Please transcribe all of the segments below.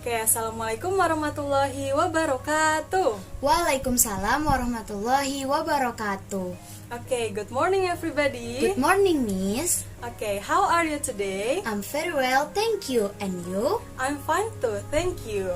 Oke, Assalamualaikum warahmatullahi wabarakatuh. Waalaikumsalam warahmatullahi wabarakatuh. Okay, good morning everybody. Good morning, Miss. Okay, how are you today? I'm very well, thank you. And you? I'm fine too, thank you.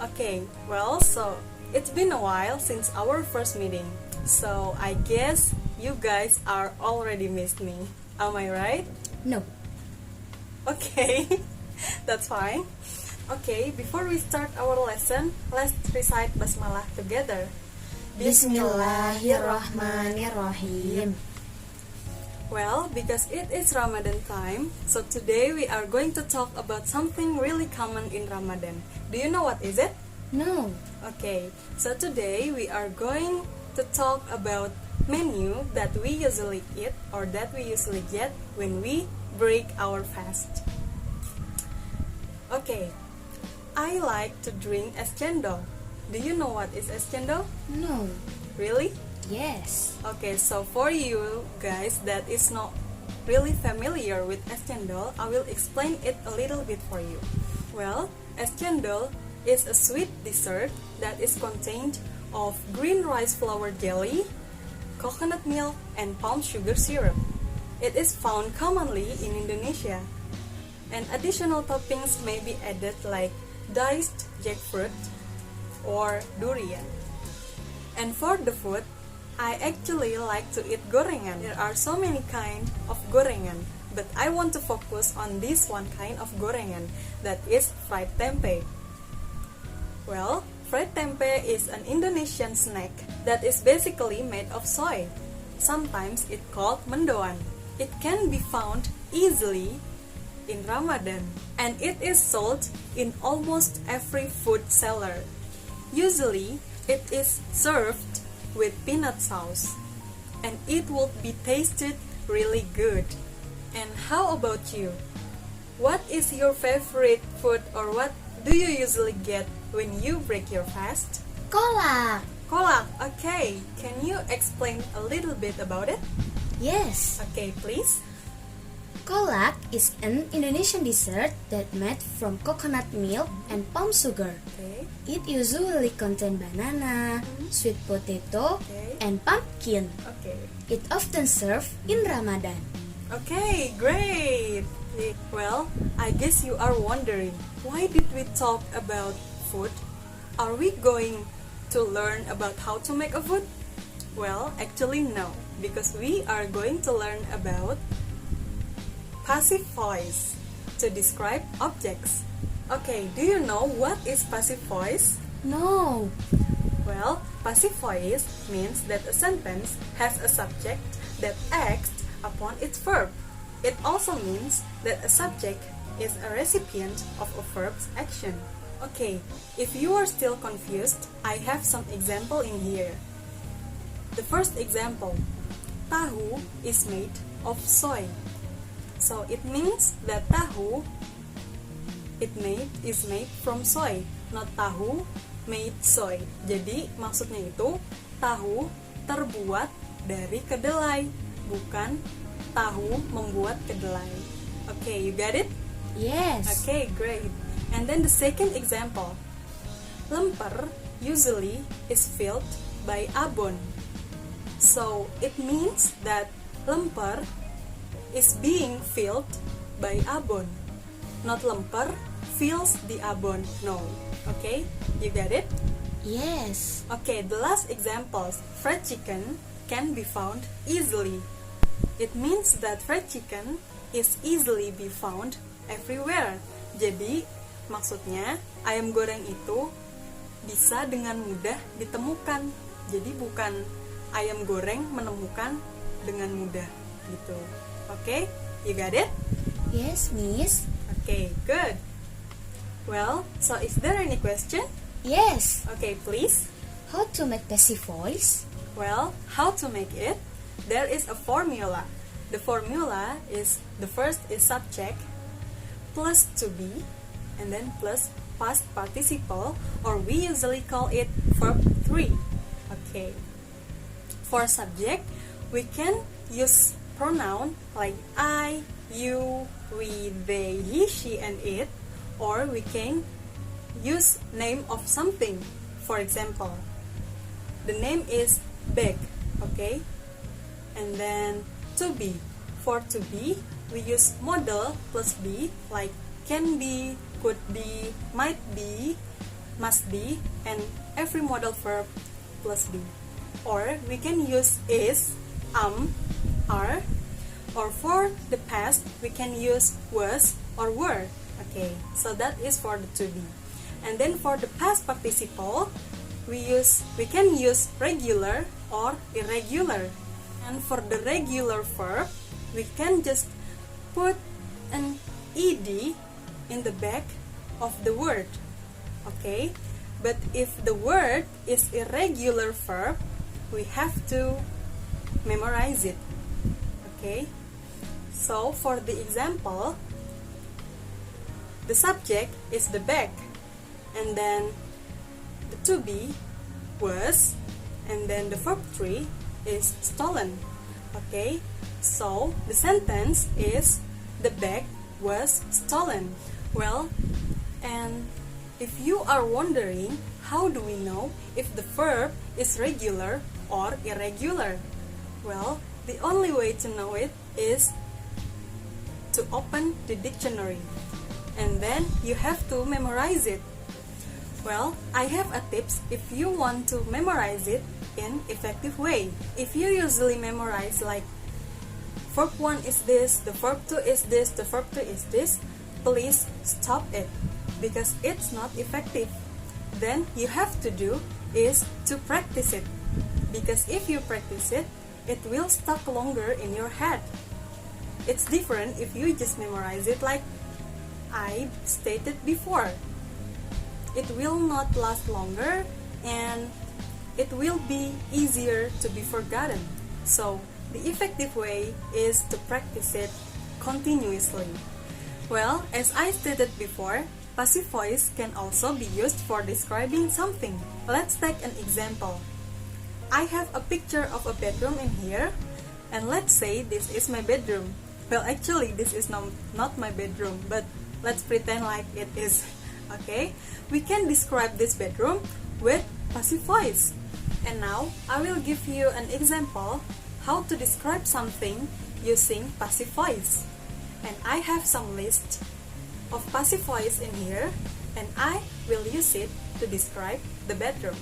Okay, well, so it's been a while since our first meeting. So I guess you guys are already missed me. Am I right? No. Okay, that's fine. Okay, before we start our lesson, let's recite basmalah together. Bismillahirrahmanirrahim. Well, because it is Ramadan time, so today we are going to talk about something really common in Ramadan. Do you know what is it? No. Okay, so today we are going to talk about menu that we usually eat or that we usually get when we break our fast. Okay, I like to drink es cendol. Do you know what is es cendol? No. Really? Yes. Okay, so for you guys that is not really familiar with es cendol, I will explain it a little bit for you. Well, es cendol is a sweet dessert that is contained of green rice flour jelly, coconut milk, and palm sugar syrup. It is found commonly in Indonesia, and additional toppings may be added like diced jackfruit or durian. And for the food, I actually like to eat gorengan. There are so many kinds of gorengan, but I want to focus on this one kind of gorengan, that is fried tempe. Well, fried tempe is an Indonesian snack that is basically made of soy. Sometimes it's called mendoan. It can be found easily in Ramadan, and it is sold in almost every food seller. Usually, it is served with peanut sauce, and it will be tasted really good. And how about you? What is your favorite food, or what do you usually get when you break your fast? Kolak. Kolak, okay. Can you explain a little bit about it? Yes. Okay, please. Kolak is an Indonesian dessert that made from coconut milk and palm sugar. Okay. It usually contains banana, sweet potato, and pumpkin. Okay. It often served in Ramadan. Okay, great. Well, I guess you are wondering, why did we talk about food? Are we going to learn about how to make a food? Well, actually no, because we are going to learn about passive voice to describe objects. Okay, do you know what is passive voice? No. Well, passive voice means that a sentence has a subject that acts upon its verb. It also means that a subject is a recipient of a verb's action. Okay, if you are still confused, I have some example in here. The first example, tahu is made of soy. So it means that tahu is made from soy, not tahu made soy. Jadi maksudnya itu tahu terbuat dari kedelai, bukan tahu membuat kedelai. Okay, you got it? Yes. Okay, great. And then the second example, lemper usually is filled by abon. So it means that lemper is being filled by abon, not lemper fills the abon. No. Okay, you get it? Yes. Okay, the last example, fried chicken can be found easily. It means that fried chicken is easily be found everywhere. Jadi maksudnya ayam goreng itu bisa dengan mudah ditemukan. Jadi bukan ayam goreng menemukan dengan mudah gitu. Okay, you got it? Yes, Miss. Okay, good. Well, so is there any question? Yes. Okay, please. How to make passive voice? Well, how to make it? There is a formula. The formula is, the first is subject plus to be, and then plus past participle, or we usually call it verb 3. Okay. For subject, we can use pronoun like I, you, we, they, he, she, and it, or we can use name of something. For example, the name is bag, okay? And then to be. For to be, we use modal plus be, like can be, could be, might be, must be, and every modal verb plus be. Or we can use is, are, or for the past we can use was or were. Okay, so that is for the to be. And then for the past participle, we can use regular or irregular. And for the regular verb, we can just put an ed in the back of the word. Okay, but if the word is irregular verb, we have to memorize it. Okay, so for the example, the subject is the bag, and then the to be was, and then the verb 3 is stolen. Okay, so the sentence is the bag was stolen. Well, and if you are wondering, how do we know if the verb is regular or irregular? Well, the only way to know it is to open the dictionary, and then you have to memorize it. Well, I have a tips if you want to memorize it in effective way. If you usually memorize like verb 1 is this, the verb 2 is this, the verb 3 is this, please stop it, because it's not effective. Then you have to do is to practice it, because if you practice it, it will stuck longer in your head. It's different if you just memorize it like I stated before. It will not last longer and it will be easier to be forgotten. So the effective way is to practice it continuously. Well, as I stated before, passive voice can also be used for describing something. Let's take an example. I have a picture of a bedroom in here, and let's say this is my bedroom. Well, actually this is not my bedroom, but let's pretend like it is. Okay, we can describe this bedroom with passive voice. And now I will give you an example how to describe something using passive voice. And I have some list of passive voice in here, and I will use it to describe the bedroom.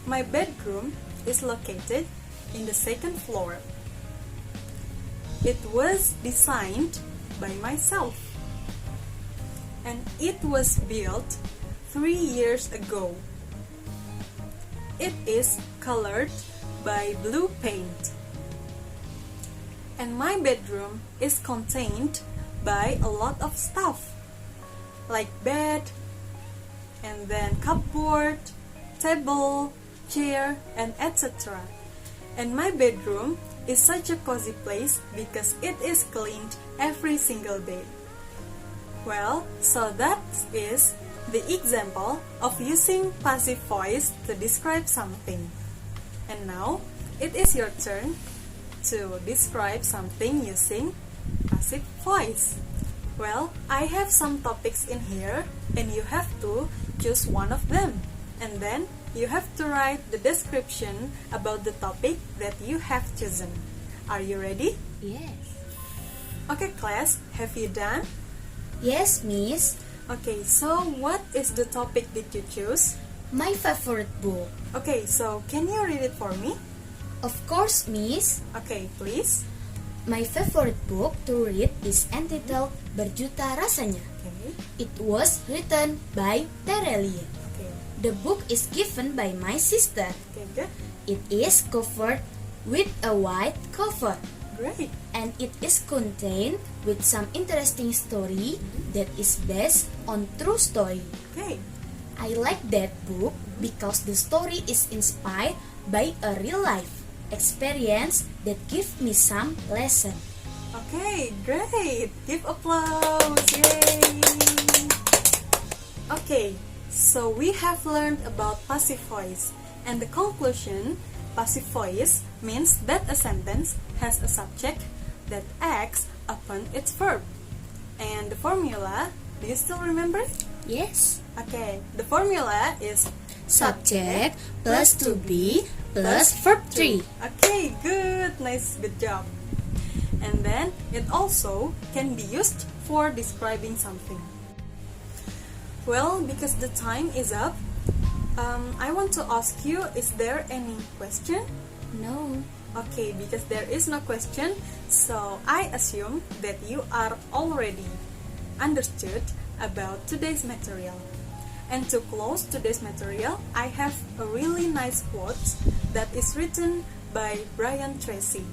My bedroom is located in the second floor. It was designed by myself, and it was built 3 years ago. It is colored by blue paint. And my bedroom is contained by a lot of stuff, like bed, and then cupboard, table, chair, and etc. And my bedroom is such a cozy place because it is cleaned every single day. Well, so that is the example of using passive voice to describe something. And now, it is your turn to describe something using passive voice. Well, I have some topics in here, and you have to choose one of them. And then, you have to write the description about the topic that you have chosen. Are you ready? Yes. Okay, class, have you done? Yes, Miss. Okay, so what is the topic that you choose? My favorite book. Okay, so can you read it for me? Of course, Miss. Okay, please. My favorite book to read is entitled Berjuta Rasanya. Okay. It was written by Terelia. Okay. The book is given by my sister. Okay, good. It is covered with a white cover. Great. And it is contained with some interesting story that is based on true story. Okay. I like that book because the story is inspired by a real life experience that give me some lesson. Okay, great. Give applause. Yay. Okay, so we have learned about passive voice, and the conclusion, passive voice means that a sentence has a subject that acts upon its verb. And the formula, do you still remember? Yes. Okay, the formula is Subject plus to be plus verb 3. Okay, good job. And then it also can be used for describing something. Well, because the time is up, I want to ask you, is there any question? No. Okay, because there is no question, so I assume that you are already understood about today's material. And to close today's material, I have a really nice quote that is written by Brian Tracy.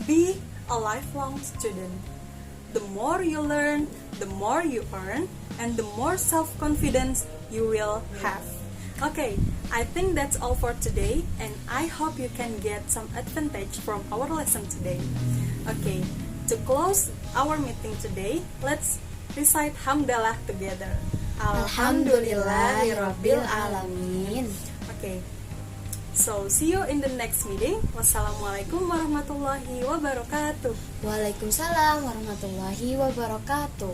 Be a lifelong student. The more you learn, the more you earn, and the more self-confidence you will have. Okay, I think that's all for today, and I hope you can get some advantage from our lesson today. Okay, to close our meeting today, let's recite Hamdalah together. Alhamdulillahirabbil alamin. Okay, so see you in the next meeting. Wassalamualaikum warahmatullahi wabarakatuh. Waalaikumsalam warahmatullahi wabarakatuh.